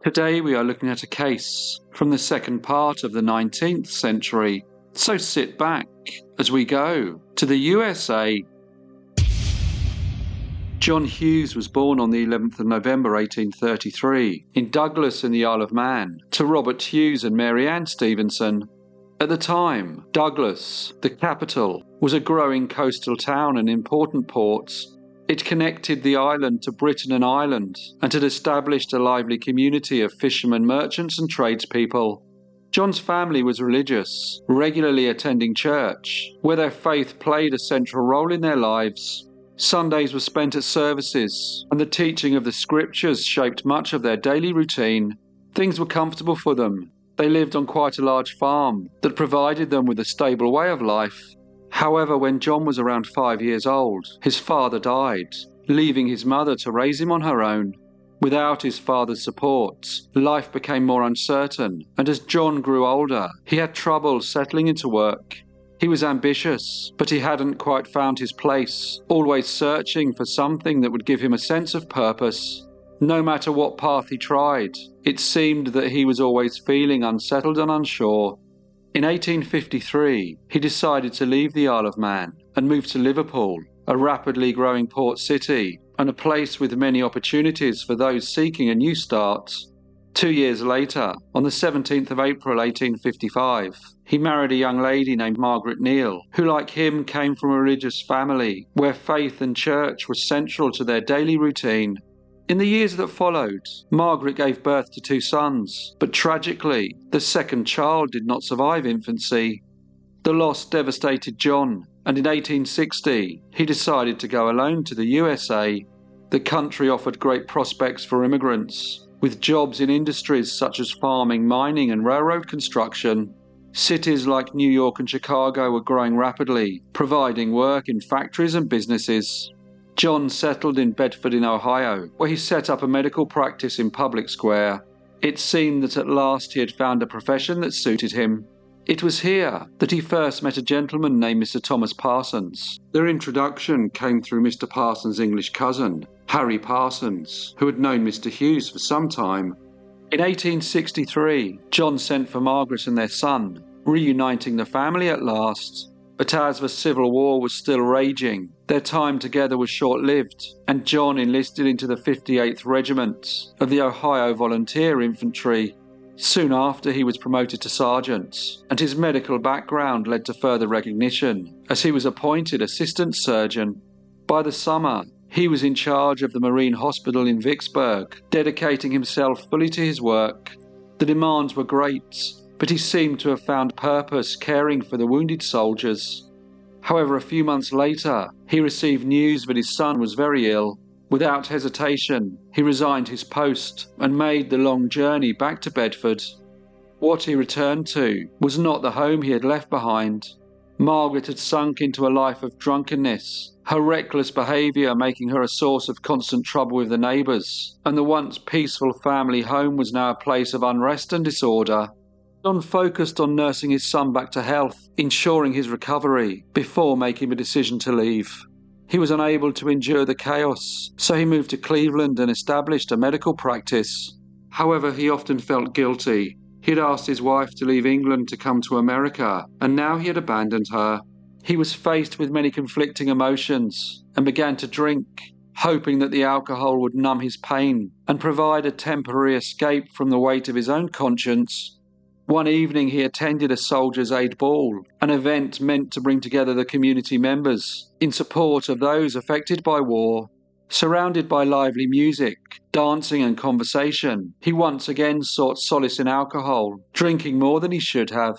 Today we are looking at a case from the second part of the 19th century, so sit back as we go to the USA. John Hughes was born on the 11th of November 1833 in Douglas in the Isle of Man to Robert Hughes and Mary Ann Stevenson. At the time, Douglas, the capital, was a growing coastal town and important ports. It connected the island to Britain and Ireland and had established a lively community of fishermen, merchants and tradespeople. John's family was religious, regularly attending church, where their faith played a central role in their lives. Sundays were spent at services, and the teaching of the scriptures shaped much of their daily routine. Things were comfortable for them. They lived on quite a large farm that provided them with a stable way of life. However, when John was around 5 years old, his father died, leaving his mother to raise him on her own. Without his father's support, life became more uncertain, and as John grew older, he had trouble settling into work. He was ambitious, but he hadn't quite found his place, always searching for something that would give him a sense of purpose. No matter what path he tried, it seemed that he was always feeling unsettled and unsure. In 1853, he decided to leave the Isle of Man and move to Liverpool, a rapidly growing port city and a place with many opportunities for those seeking a new start. 2 years later, on the 17th of April 1855, he married a young lady named Margaret Neal, who like him came from a religious family where faith and church were central to their daily routine. In the years that followed, Margaret gave birth to 2 sons, but tragically, the second child did not survive infancy. The loss devastated John, and in 1860, he decided to go alone to the USA. The country offered great prospects for immigrants, with jobs in industries such as farming, mining, and railroad construction. Cities like New York and Chicago were growing rapidly, providing work in factories and businesses. John settled in Bedford in Ohio, where he set up a medical practice in Public Square. It seemed that at last he had found a profession that suited him. It was here that he first met a gentleman named Mr. Thomas Parsons. Their introduction came through Mr. Parsons' English cousin, Harry Parsons, who had known Mr. Hughes for some time. In 1863, John sent for Margaret and their son, reuniting the family at last. But as the Civil War was still raging, their time together was short-lived, and John enlisted into the 58th Regiment of the Ohio Volunteer Infantry. Soon after, he was promoted to sergeant, and his medical background led to further recognition, as he was appointed assistant surgeon. By the summer, he was in charge of the Marine Hospital in Vicksburg, dedicating himself fully to his work. The demands were great, but he seemed to have found purpose caring for the wounded soldiers. However, a few months later, he received news that his son was very ill. Without hesitation, he resigned his post and made the long journey back to Bedford. What he returned to was not the home he had left behind. Margaret had sunk into a life of drunkenness, her reckless behaviour making her a source of constant trouble with the neighbours, and the once peaceful family home was now a place of unrest and disorder. John focused on nursing his son back to health, ensuring his recovery, before making a decision to leave. He was unable to endure the chaos, so he moved to Cleveland and established a medical practice. However, he often felt guilty. He had asked his wife to leave England to come to America, and now he had abandoned her. He was faced with many conflicting emotions and began to drink, hoping that the alcohol would numb his pain and provide a temporary escape from the weight of his own conscience. One evening he attended a Soldiers' Aid Ball, an event meant to bring together the community members in support of those affected by war. Surrounded by lively music, dancing and conversation, he once again sought solace in alcohol, drinking more than he should have.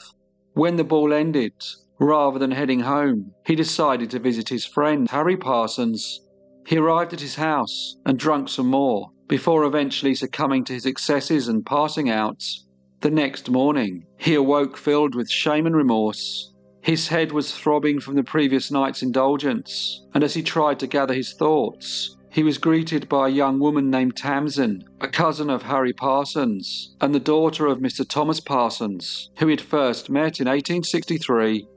When the ball ended, rather than heading home, he decided to visit his friend Harry Parsons. He arrived at his house and drank some more, before eventually succumbing to his excesses and passing out. The next morning, he awoke filled with shame and remorse. His head was throbbing from the previous night's indulgence, and as he tried to gather his thoughts, he was greeted by a young woman named Tamzen, a cousin of Harry Parsons, and the daughter of Mr. Thomas Parsons, who he had first met in 1863.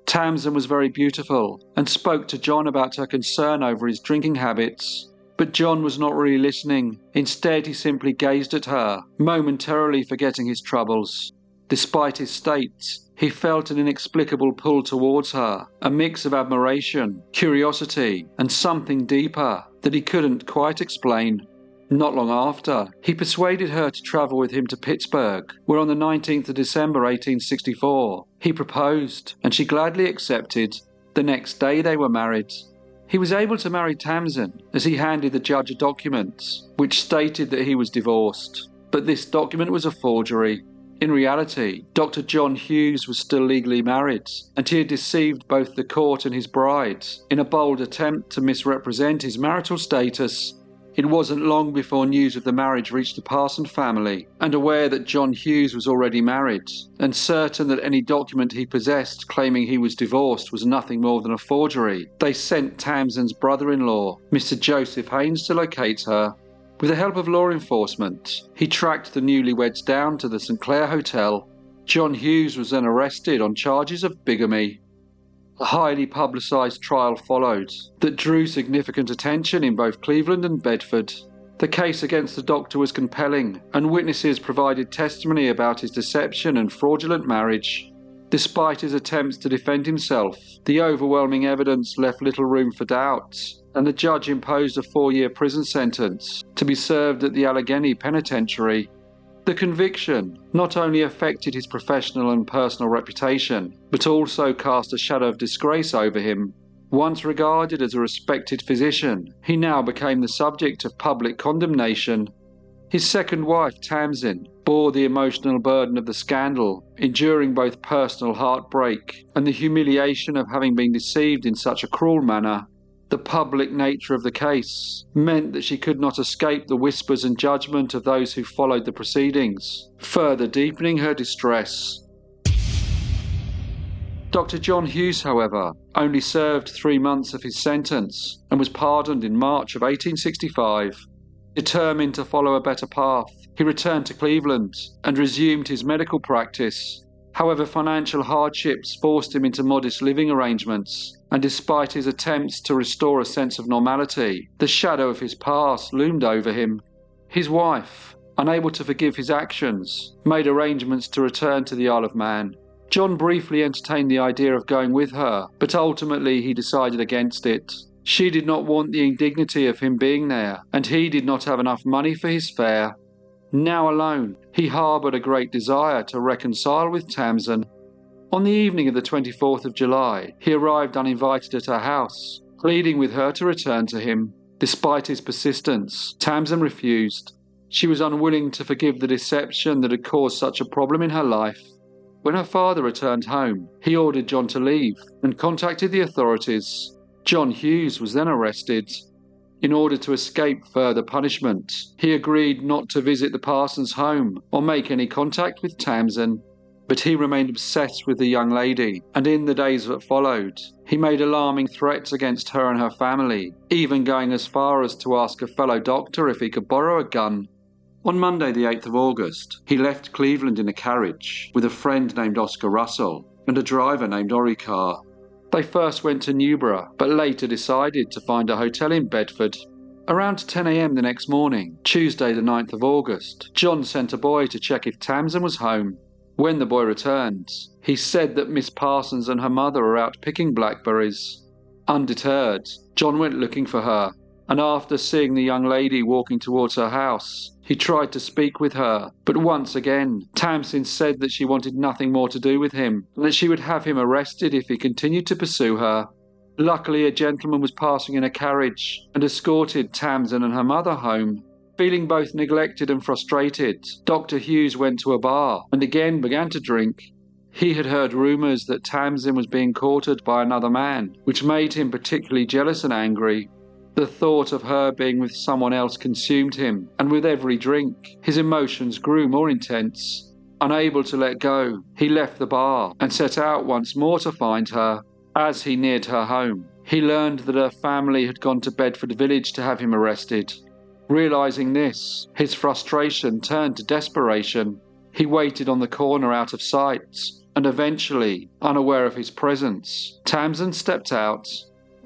Tamzen was very beautiful, and spoke to John about her concern over his drinking habits. But John was not really listening. Instead, he simply gazed at her, momentarily forgetting his troubles. Despite his state, he felt an inexplicable pull towards her, a mix of admiration, curiosity, and something deeper that he couldn't quite explain. Not long after, he persuaded her to travel with him to Pittsburgh, where on the 19th of December 1864, he proposed, and she gladly accepted. The next day they were married. He was able to marry Tamzen as he handed the judge a document which stated that he was divorced. But this document was a forgery. In reality, Dr. John Hughes was still legally married, and he had deceived both the court and his bride in a bold attempt to misrepresent his marital status. It wasn't long before news of the marriage reached the Parsons family, and aware that John Hughes was already married, and certain that any document he possessed claiming he was divorced was nothing more than a forgery, they sent Tamzen's brother-in-law, Mr. Joseph Haynes, to locate her. With the help of law enforcement, he tracked the newlyweds down to the St. Clair Hotel. John Hughes was then arrested on charges of bigamy. A highly publicised trial followed that drew significant attention in both Cleveland and Bedford. The case against the doctor was compelling, and witnesses provided testimony about his deception and fraudulent marriage. Despite his attempts to defend himself, the overwhelming evidence left little room for doubt, and the judge imposed a 4-year prison sentence to be served at the Allegheny Penitentiary. The conviction not only affected his professional and personal reputation, but also cast a shadow of disgrace over him. Once regarded as a respected physician, he now became the subject of public condemnation. His second wife, Tamzen, bore the emotional burden of the scandal, enduring both personal heartbreak and the humiliation of having been deceived in such a cruel manner. The public nature of the case meant that she could not escape the whispers and judgment of those who followed the proceedings, further deepening her distress. Dr. John Hughes, however, only served 3 months of his sentence and was pardoned in March of 1865. Determined to follow a better path, he returned to Cleveland and resumed his medical practice. However, financial hardships forced him into modest living arrangements, and despite his attempts to restore a sense of normality, the shadow of his past loomed over him. His wife, unable to forgive his actions, made arrangements to return to the Isle of Man. John briefly entertained the idea of going with her, but ultimately he decided against it. She did not want the indignity of him being there, and he did not have enough money for his fare. Now alone, he harboured a great desire to reconcile with Tamzen. On the evening of the 24th of July, he arrived uninvited at her house, pleading with her to return to him. Despite his persistence, Tamzen refused. She was unwilling to forgive the deception that had caused such a problem in her life. When her father returned home, he ordered John to leave and contacted the authorities. John Hughes was then arrested. In order to escape further punishment, he agreed not to visit the Parsons' home or make any contact with Tamzen. But he remained obsessed with the young lady, and in the days that followed, he made alarming threats against her and her family, even going as far as to ask a fellow doctor if he could borrow a gun. On Monday the 8th of August, he left Cleveland in a carriage with a friend named Oscar Russell and a driver named Orikar. They first went to Newborough, but later decided to find a hotel in Bedford. Around 10 a.m. the next morning, Tuesday the 9th of August, John sent a boy to check if Tamzen was home. When the boy returned, he said that Miss Parsons and her mother were out picking blackberries. Undeterred, John went looking for her, and after seeing the young lady walking towards her house, he tried to speak with her, but once again, Tamzen said that she wanted nothing more to do with him, and that she would have him arrested if he continued to pursue her. Luckily, a gentleman was passing in a carriage and escorted Tamzen and her mother home. Feeling both neglected and frustrated, Dr. Hughes went to a bar and again began to drink. He had heard rumours that Tamzen was being courted by another man, which made him particularly jealous and angry. The thought of her being with someone else consumed him, and with every drink, his emotions grew more intense. Unable to let go, he left the bar and set out once more to find her. As he neared her home, he learned that her family had gone to Bedford village to have him arrested. Realising this, his frustration turned to desperation. He waited on the corner out of sight, and eventually, unaware of his presence, Tamzen stepped out.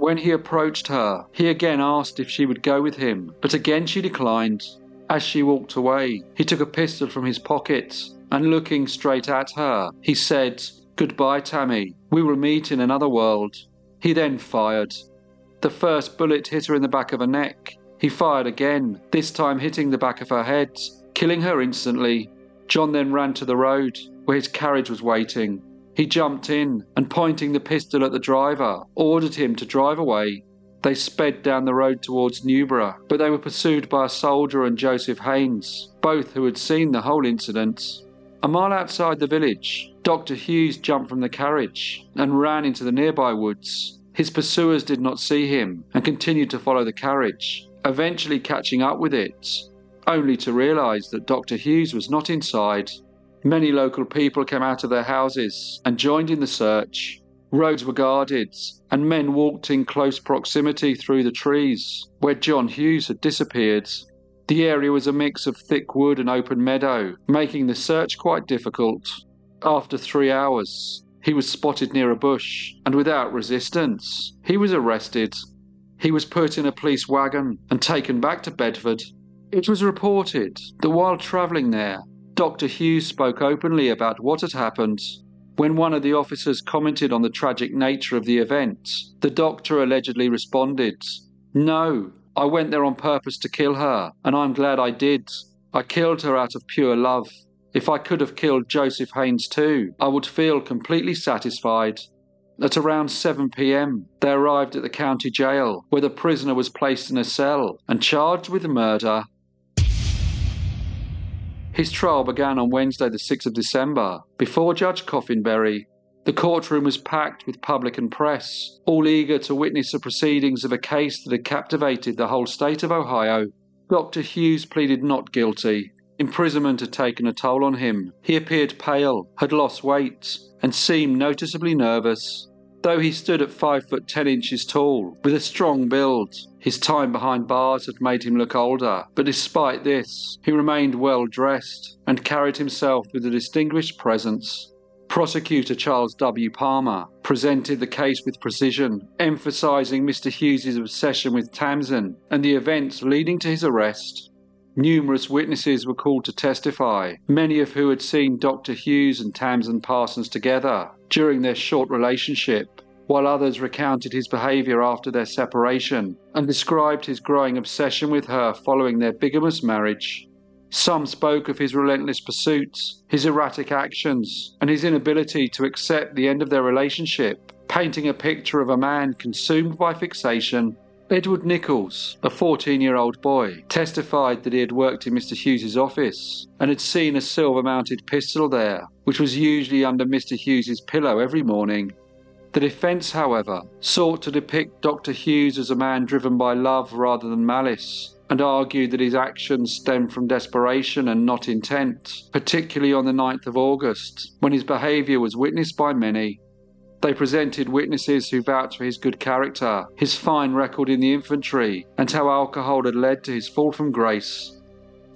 When he approached her, he again asked if she would go with him, but again she declined. As she walked away, he took a pistol from his pocket and, looking straight at her, he said, "Goodbye, Tammy. We will meet in another world." He then fired. The first bullet hit her in the back of her neck. He fired again, this time hitting the back of her head, killing her instantly. John then ran to the road, where his carriage was waiting. He jumped in and, pointing the pistol at the driver, ordered him to drive away. They sped down the road towards Newborough, but they were pursued by a soldier and Joseph Haynes, both who had seen the whole incident. A mile outside the village, Dr. Hughes jumped from the carriage and ran into the nearby woods. His pursuers did not see him and continued to follow the carriage, eventually catching up with it, only to realise that Dr. Hughes was not inside. Many local people came out of their houses and joined in the search. Roads were guarded, and men walked in close proximity through the trees, where John Hughes had disappeared. The area was a mix of thick wood and open meadow, making the search quite difficult. After 3 hours, he was spotted near a bush, and without resistance, he was arrested. He was put in a police wagon and taken back to Bedford. It was reported that while travelling there, Dr. Hughes spoke openly about what had happened. When one of the officers commented on the tragic nature of the event, the doctor allegedly responded, "No, I went there on purpose to kill her, and I'm glad I did. I killed her out of pure love. If I could have killed Joseph Haynes too, I would feel completely satisfied." At around 7 p.m, they arrived at the county jail, where the prisoner was placed in a cell and charged with murder. His trial began on Wednesday the 6th of December, before Judge Coffinberry. The courtroom was packed with public and press, all eager to witness the proceedings of a case that had captivated the whole state of Ohio. Dr. Hughes pleaded not guilty. Imprisonment had taken a toll on him. He appeared pale, had lost weight, and seemed noticeably nervous. Though he stood at 5 foot 10 inches tall, with a strong build, his time behind bars had made him look older, but despite this, he remained well dressed and carried himself with a distinguished presence. Prosecutor Charles W. Palmer presented the case with precision, emphasising Mr. Hughes' obsession with Tamzen and the events leading to his arrest. Numerous witnesses were called to testify, many of who had seen Dr. Hughes and Tamzen Parsons together during their short relationship, while others recounted his behaviour after their separation and described his growing obsession with her following their bigamous marriage. Some spoke of his relentless pursuits, his erratic actions, and his inability to accept the end of their relationship, painting a picture of a man consumed by fixation. Edward Nichols, a 14-year-old boy, testified that he had worked in Mr. Hughes' office and had seen a silver-mounted pistol there, which was usually under Mr. Hughes' pillow every morning. The defence, however, sought to depict Dr. Hughes as a man driven by love rather than malice, and argued that his actions stemmed from desperation and not intent, particularly on the 9th of August, when his behaviour was witnessed by many. They presented witnesses who vouched for his good character, his fine record in the infantry, and how alcohol had led to his fall from grace.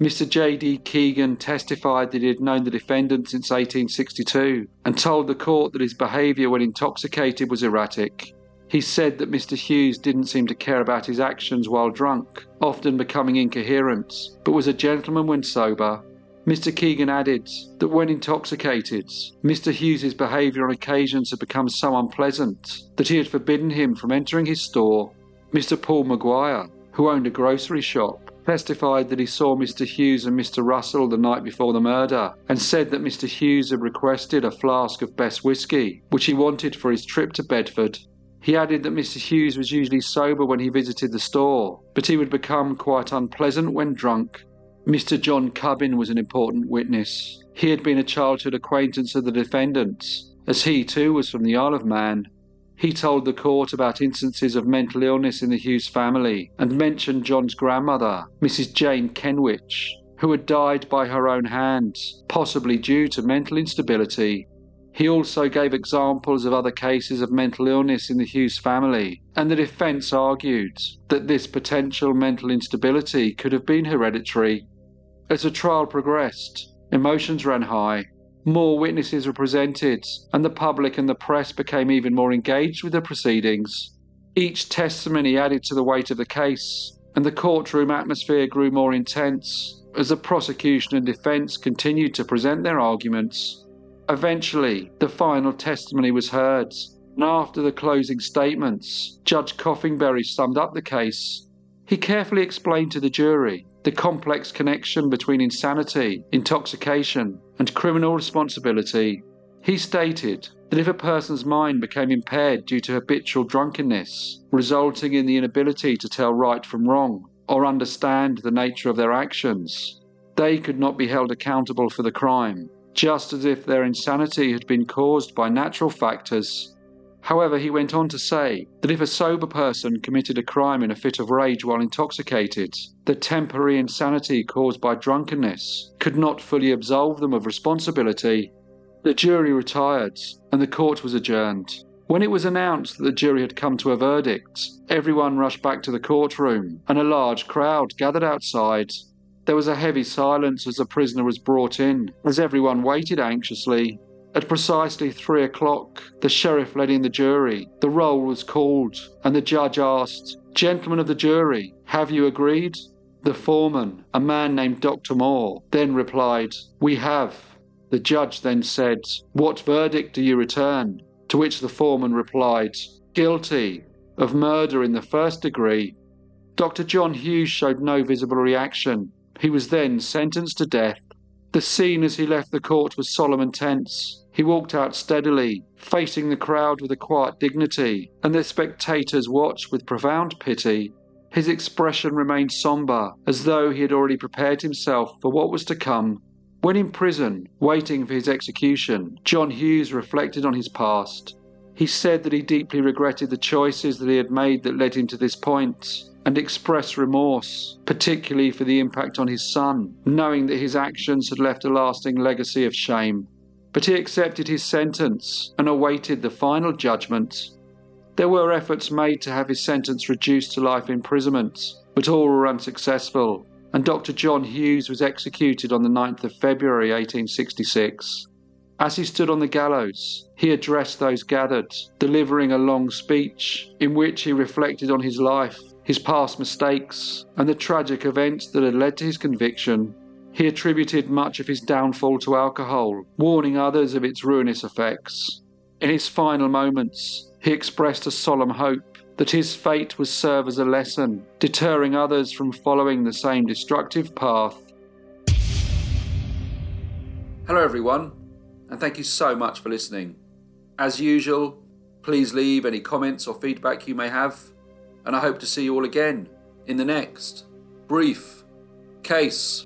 Mr. J.D. Keegan testified that he had known the defendant since 1862 and told the court that his behaviour when intoxicated was erratic. He said that Mr. Hughes didn't seem to care about his actions while drunk, often becoming incoherent, but was a gentleman when sober. Mr. Keegan added that when intoxicated, Mr. Hughes' behaviour on occasions had become so unpleasant that he had forbidden him from entering his store. Mr. Paul Maguire, who owned a grocery shop, testified that he saw Mr. Hughes and Mr. Russell the night before the murder and said that Mr. Hughes had requested a flask of best whiskey, which he wanted for his trip to Bedford. He added that Mr. Hughes was usually sober when he visited the store, but he would become quite unpleasant when drunk. Mr. John Cubbin was an important witness. He had been a childhood acquaintance of the defendants, as he too was from the Isle of Man. He told the court about instances of mental illness in the Hughes family and mentioned John's grandmother, Mrs. Jane Kenwich, who had died by her own hand, possibly due to mental instability. He also gave examples of other cases of mental illness in the Hughes family, and the defence argued that this potential mental instability could have been hereditary. As the trial progressed, emotions ran high. More witnesses were presented, and the public and the press became even more engaged with the proceedings. Each testimony added to the weight of the case, and the courtroom atmosphere grew more intense as the prosecution and defence continued to present their arguments. Eventually, the final testimony was heard, and after the closing statements, Judge Coffingberry summed up the case. He carefully explained to the jury the complex connection between insanity, intoxication, and criminal responsibility. He stated that if a person's mind became impaired due to habitual drunkenness, resulting in the inability to tell right from wrong or understand the nature of their actions, they could not be held accountable for the crime, just as if their insanity had been caused by natural factors. However, he went on to say that if a sober person committed a crime in a fit of rage while intoxicated, the temporary insanity caused by drunkenness could not fully absolve them of responsibility. The jury retired, and the court was adjourned. When it was announced that the jury had come to a verdict, everyone rushed back to the courtroom, and a large crowd gathered outside. There was a heavy silence as the prisoner was brought in, as everyone waited anxiously. At precisely 3 o'clock, the sheriff led in the jury. The roll was called, and the judge asked, "Gentlemen of the jury, have you agreed?" The foreman, a man named Dr. Moore, then replied, "We have." The judge then said, "What verdict do you return?" To which the foreman replied, "Guilty of murder in the first degree." Dr. John Hughes showed no visible reaction. He was then sentenced to death. The scene as he left the court was solemn and tense. He walked out steadily, facing the crowd with a quiet dignity, and the spectators watched with profound pity. His expression remained sombre, as though he had already prepared himself for what was to come. When in prison, waiting for his execution, John Hughes reflected on his past. He said that he deeply regretted the choices that he had made that led him to this point, and expressed remorse, particularly for the impact on his son, knowing that his actions had left a lasting legacy of shame. But he accepted his sentence and awaited the final judgment. There were efforts made to have his sentence reduced to life imprisonment, but all were unsuccessful, and Dr. John Hughes was executed on the 9th of February 1866. As he stood on the gallows, he addressed those gathered, delivering a long speech in which he reflected on his life, his past mistakes, and the tragic events that had led to his conviction. He attributed much of his downfall to alcohol, warning others of its ruinous effects. In his final moments, he expressed a solemn hope that his fate would serve as a lesson, deterring others from following the same destructive path. Hello everyone, and thank you so much for listening. As usual, please leave any comments or feedback you may have, and I hope to see you all again in the next Brief Case.